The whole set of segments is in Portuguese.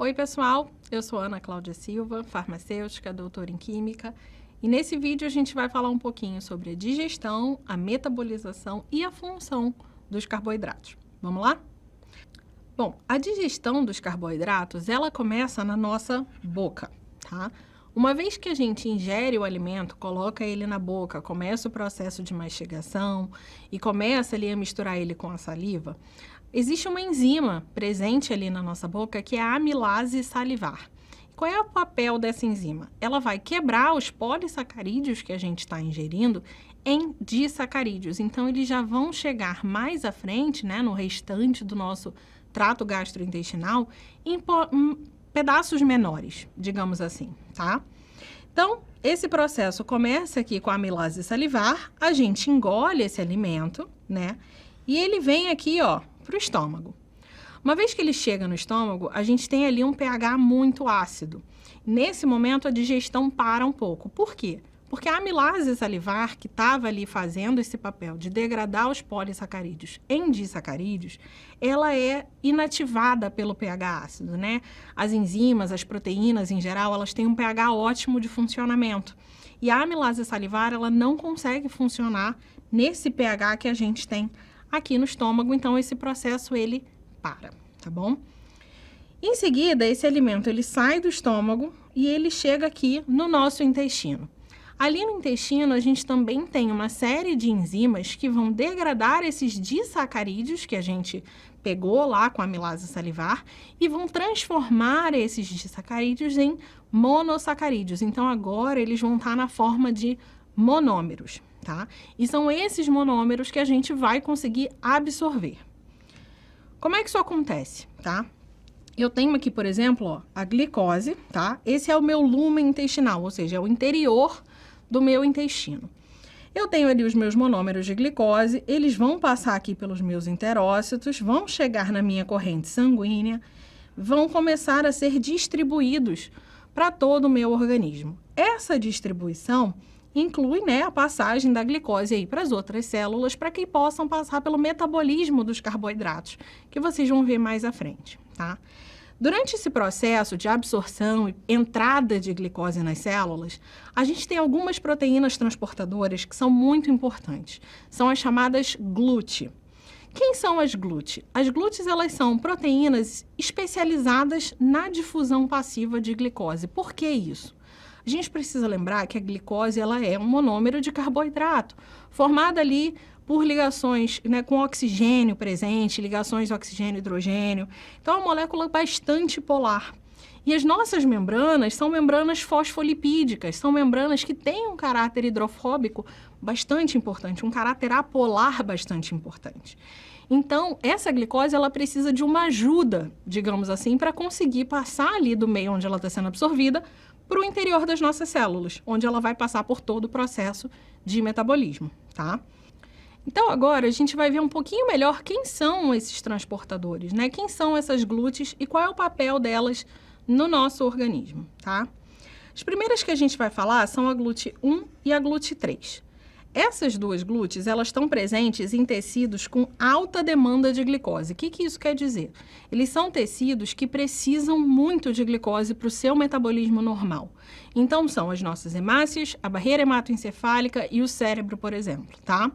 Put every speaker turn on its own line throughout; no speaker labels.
Oi, pessoal, eu sou Ana Cláudia Silva, farmacêutica, doutora em Química, e nesse vídeo a gente vai falar um pouquinho sobre a digestão, a metabolização e a função dos carboidratos. Vamos lá? Bom, a digestão dos carboidratos, ela começa na nossa boca, tá? Uma vez que a gente ingere o alimento, coloca ele na boca, começa o processo de mastigação e começa ali a misturar ele com a saliva, existe uma enzima presente ali na nossa boca que é a amilase salivar. Qual é o papel dessa enzima? Ela vai quebrar os polissacarídeos que a gente está ingerindo em disacarídeos. Então, eles já vão chegar mais à frente, né, no restante do nosso trato gastrointestinal, em pedaços menores, digamos assim, tá? Então, esse processo começa aqui com a amilase salivar, a gente engole esse alimento, né? E ele vem aqui, ó, para o estômago. Uma vez que ele chega no estômago, a gente tem ali um pH muito ácido. Nesse momento, a digestão para um pouco. Por quê? Porque a amilase salivar, que estava ali fazendo esse papel de degradar os polissacarídeos em disacarídeos, ela é inativada pelo pH ácido, né? As enzimas, as proteínas em geral, elas têm um pH ótimo de funcionamento. E a amilase salivar, ela não consegue funcionar nesse pH que a gente tem aqui no estômago, então esse processo ele para, tá bom? Em seguida, esse alimento ele sai do estômago e ele chega aqui no nosso intestino. Ali no intestino, a gente também tem uma série de enzimas que vão degradar esses disacarídeos que a gente pegou lá com a amilase salivar e vão transformar esses disacarídeos em monossacarídeos. Então, agora eles vão estar na forma de monômeros, tá? E são esses monômeros que a gente vai conseguir absorver. Como é que isso acontece, tá? Eu tenho aqui, por exemplo, ó, a glicose, tá? Esse é o meu lumen intestinal, ou seja, é o interior do meu intestino. Eu tenho ali os meus monômeros de glicose, eles vão passar aqui pelos meus enterócitos, vão chegar na minha corrente sanguínea, vão começar a ser distribuídos para todo o meu organismo. Essa distribuição inclui, né, a passagem da glicose aí para as outras células, para que possam passar pelo metabolismo dos carboidratos, que vocês vão ver mais à frente, tá? Durante esse processo de absorção e entrada de glicose nas células, a gente tem algumas proteínas transportadoras que são muito importantes. São as chamadas GLUT. Quem são as GLUT? As GLUTs, elas são proteínas especializadas na difusão passiva de glicose. Por que isso? A gente precisa lembrar que a glicose ela é um monômero de carboidrato, formada ali por ligações, né, com oxigênio presente, ligações oxigênio-hidrogênio. Então, é uma molécula bastante polar. E as nossas membranas são membranas fosfolipídicas, são membranas que têm um caráter hidrofóbico bastante importante, um caráter apolar bastante importante. Então, essa glicose, ela precisa de uma ajuda, digamos assim, para conseguir passar ali do meio onde ela está sendo absorvida para o interior das nossas células, onde ela vai passar por todo o processo de metabolismo, tá? Então, agora a gente vai ver um pouquinho melhor quem são esses transportadores, né? Quem são essas GLUTs e qual é o papel delas no nosso organismo, tá? As primeiras que a gente vai falar são a GLUT1 e a GLUT3. Essas duas GLUTs, elas estão presentes em tecidos com alta demanda de glicose. O que isso quer dizer? Eles são tecidos que precisam muito de glicose para o seu metabolismo normal. Então, são as nossas hemácias, a barreira hematoencefálica e o cérebro, por exemplo, tá?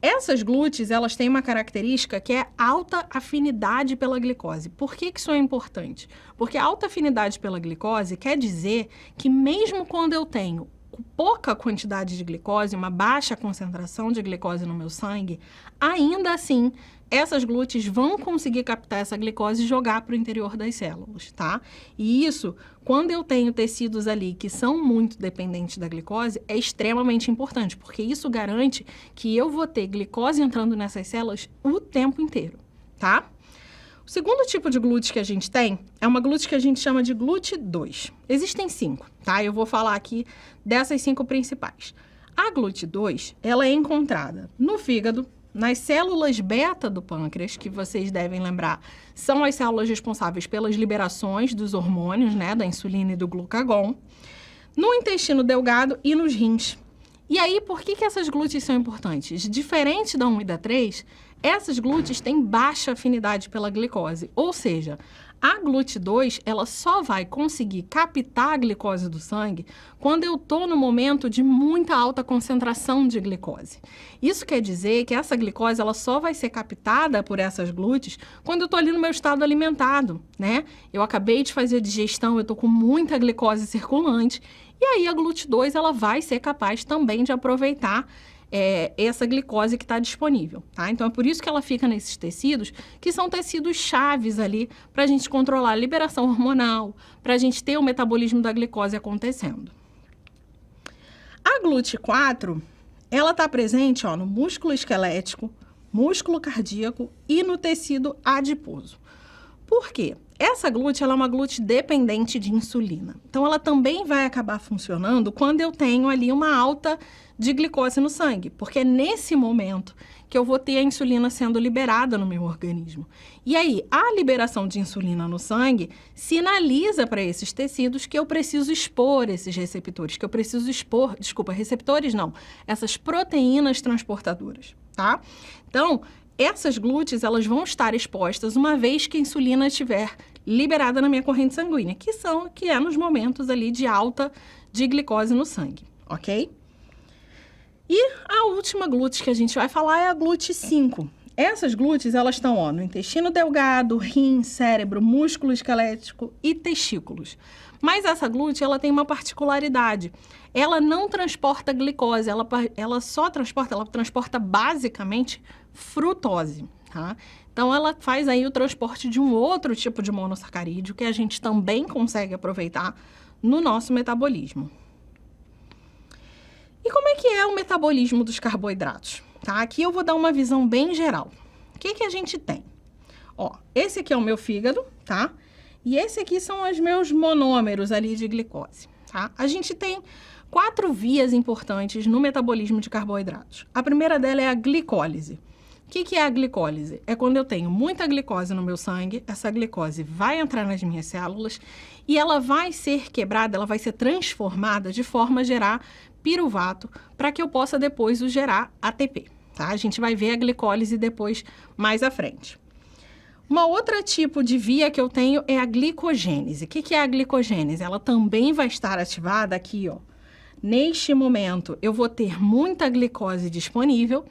Essas GLUTs, elas têm uma característica que é alta afinidade pela glicose. Por que isso é importante? Porque a alta afinidade pela glicose quer dizer que mesmo quando eu tenho pouca quantidade de glicose, uma baixa concentração de glicose no meu sangue, ainda assim, essas GLUTs vão conseguir captar essa glicose e jogar para o interior das células, tá? E isso, quando eu tenho tecidos ali que são muito dependentes da glicose, é extremamente importante, porque isso garante que eu vou ter glicose entrando nessas células o tempo inteiro, tá? O segundo tipo de GLUT que a gente tem é uma GLUT que a gente chama de GLUT2. Existem 5, tá? Eu vou falar aqui dessas 5 principais. A GLUT2, ela é encontrada no fígado, nas células beta do pâncreas, que vocês devem lembrar, são as células responsáveis pelas liberações dos hormônios, né, da insulina e do glucagon, no intestino delgado e nos rins. E aí, por que essas glúteos são importantes? Diferente da 1 e da 3, essas glúteos têm baixa afinidade pela glicose, ou seja, a GLUT2, ela só vai conseguir captar a glicose do sangue quando eu estou no momento de muita alta concentração de glicose. Isso quer dizer que essa glicose ela só vai ser captada por essas glúteos quando eu estou ali no meu estado alimentado, né? Eu acabei de fazer a digestão, eu estou com muita glicose circulante, e aí a GLUT2 ela vai ser capaz também de aproveitar essa glicose que está disponível, tá? Então, é por isso que ela fica nesses tecidos, que são tecidos chaves ali para a gente controlar a liberação hormonal, para a gente ter o metabolismo da glicose acontecendo. A GLUT4, ela está presente, ó, no músculo esquelético, músculo cardíaco e no tecido adiposo. Por quê? Essa GLUT, ela é uma GLUT dependente de insulina. Então, ela também vai acabar funcionando quando eu tenho ali uma alta de glicose no sangue, porque é nesse momento que eu vou ter a insulina sendo liberada no meu organismo. E aí, a liberação de insulina no sangue sinaliza para esses tecidos que eu preciso expor esses receptores, que eu preciso expor, receptores não, essas proteínas transportadoras, tá? Então, essas glúteos, elas vão estar expostas uma vez que a insulina estiver liberada na minha corrente sanguínea, que é nos momentos ali de alta de glicose no sangue, ok? E a última glúteo que a gente vai falar é a GLUT5. Essas glúteos, elas estão, ó, no intestino delgado, rim, cérebro, músculo esquelético e testículos. Mas essa glúteo, ela tem uma particularidade. Ela não transporta glicose, ela transporta basicamente frutose, tá? Então, ela faz aí o transporte de um outro tipo de monossacarídeo que a gente também consegue aproveitar no nosso metabolismo. E como é que é o metabolismo dos carboidratos? Tá? Aqui eu vou dar uma visão bem geral. O que a gente tem? Ó, esse aqui é o meu fígado, tá? E esse aqui são os meus monômeros ali de glicose, tá? A gente tem 4 vias importantes no metabolismo de carboidratos. A primeira dela é a glicólise. O que é a glicólise? É quando eu tenho muita glicose no meu sangue, essa glicose vai entrar nas minhas células e ela vai ser quebrada, ela vai ser transformada de forma a gerar piruvato para que eu possa depois gerar ATP, tá? A gente vai ver a glicólise depois, mais à frente. Uma outra tipo de via que eu tenho é a glicogênese. O que é a glicogênese? Ela também vai estar ativada aqui, ó. Neste momento, eu vou ter muita glicose disponível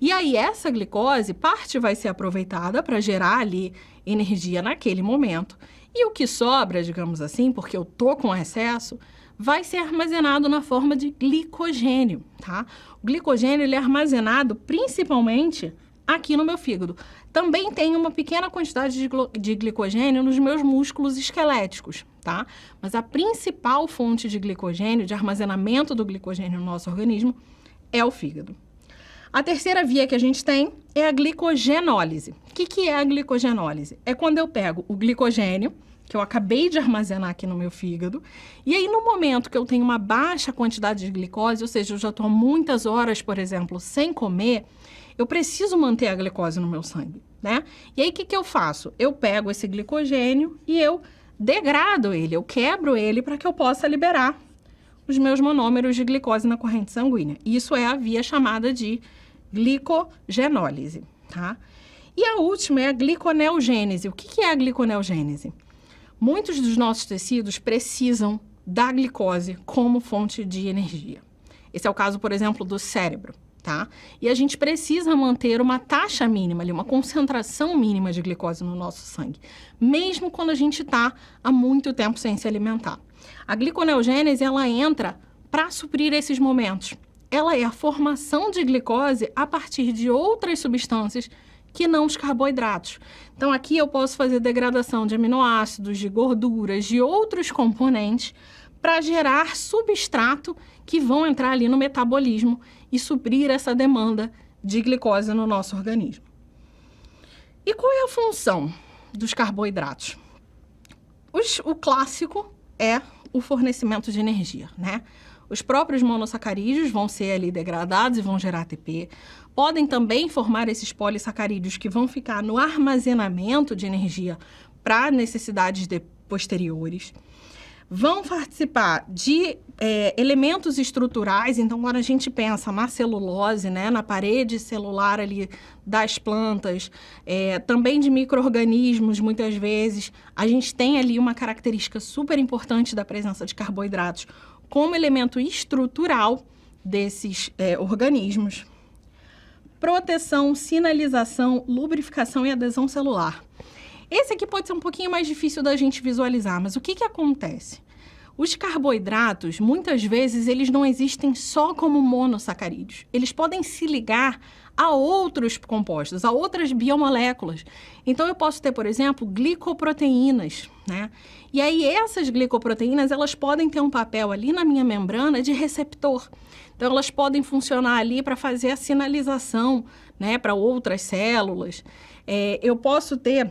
e aí essa glicose, parte vai ser aproveitada para gerar ali energia naquele momento e o que sobra, digamos assim, porque eu tô com excesso, vai ser armazenado na forma de glicogênio, tá? O glicogênio, ele é armazenado principalmente aqui no meu fígado. Também tem uma pequena quantidade de glicogênio nos meus músculos esqueléticos, tá? Mas a principal fonte de glicogênio, de armazenamento do glicogênio no nosso organismo, é o fígado. A terceira via que a gente tem é a glicogenólise. O que é a glicogenólise? É quando eu pego o glicogênio, que eu acabei de armazenar aqui no meu fígado, e aí no momento que eu tenho uma baixa quantidade de glicose, ou seja, eu já estou muitas horas, por exemplo, sem comer, eu preciso manter a glicose no meu sangue, né? E aí o que eu faço? Eu pego esse glicogênio e eu degrado ele, eu quebro ele para que eu possa liberar os meus monômeros de glicose na corrente sanguínea. Isso é a via chamada de glicogenólise, tá? E a última é a gliconeogênese. O que é a gliconeogênese? Muitos dos nossos tecidos precisam da glicose como fonte de energia. Esse é o caso, por exemplo, do cérebro, tá? E a gente precisa manter uma taxa mínima ali, uma concentração mínima de glicose no nosso sangue, mesmo quando a gente está há muito tempo sem se alimentar. A gliconeogênese, ela entra para suprir esses momentos. Ela é a formação de glicose a partir de outras substâncias que não os carboidratos. Então, aqui eu posso fazer degradação de aminoácidos, de gorduras, de outros componentes para gerar substrato que vão entrar ali no metabolismo e suprir essa demanda de glicose no nosso organismo. E qual é a função dos carboidratos? O clássico é o fornecimento de energia, né? Os próprios monossacarídeos vão ser ali degradados e vão gerar ATP. Podem também formar esses polissacarídeos que vão ficar no armazenamento de energia para necessidades posteriores. vão participar de elementos estruturais. Então, quando a gente pensa na celulose, né, na parede celular ali das plantas, também de micro-organismos, muitas vezes, a gente tem ali uma característica super importante da presença de carboidratos como elemento estrutural desses organismos. Proteção, sinalização, lubrificação e adesão celular. Esse aqui pode ser um pouquinho mais difícil da gente visualizar, mas o que acontece? Os carboidratos, muitas vezes, eles não existem só como monossacarídeos. Eles podem se ligar a outros compostos, a outras biomoléculas. Então, eu posso ter, por exemplo, glicoproteínas, né? E aí, essas glicoproteínas, elas podem ter um papel ali na minha membrana de receptor. Então, elas podem funcionar ali para fazer a sinalização, né, para outras células. Eu posso ter...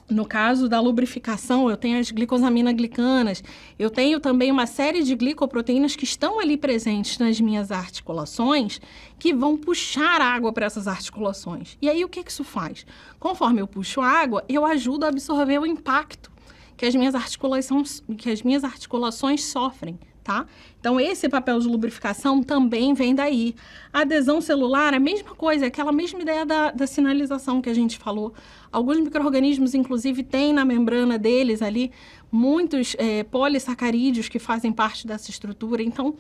No caso da lubrificação, eu tenho as glicosaminoglicanas, eu tenho também uma série de glicoproteínas que estão ali presentes nas minhas articulações, que vão puxar água para essas articulações. E aí, o que isso faz? Conforme eu puxo água, eu ajudo a absorver o impacto que as minhas articulações sofrem, tá? Então, esse papel de lubrificação também vem daí. A adesão celular, a mesma coisa, aquela mesma ideia da sinalização que a gente falou. Alguns micro-organismos, inclusive, têm na membrana deles ali muitos polissacarídeos que fazem parte dessa estrutura. Então,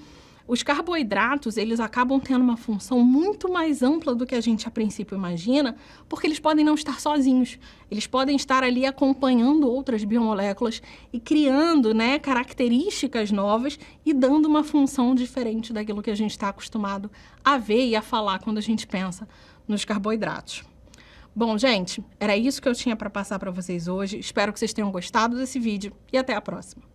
os carboidratos, eles acabam tendo uma função muito mais ampla do que a gente a princípio imagina, porque eles podem não estar sozinhos. Eles podem estar ali acompanhando outras biomoléculas e criando, né, características novas e dando uma função diferente daquilo que a gente está acostumado a ver e a falar quando a gente pensa nos carboidratos. Bom, gente, era isso que eu tinha para passar para vocês hoje. Espero que vocês tenham gostado desse vídeo e até a próxima.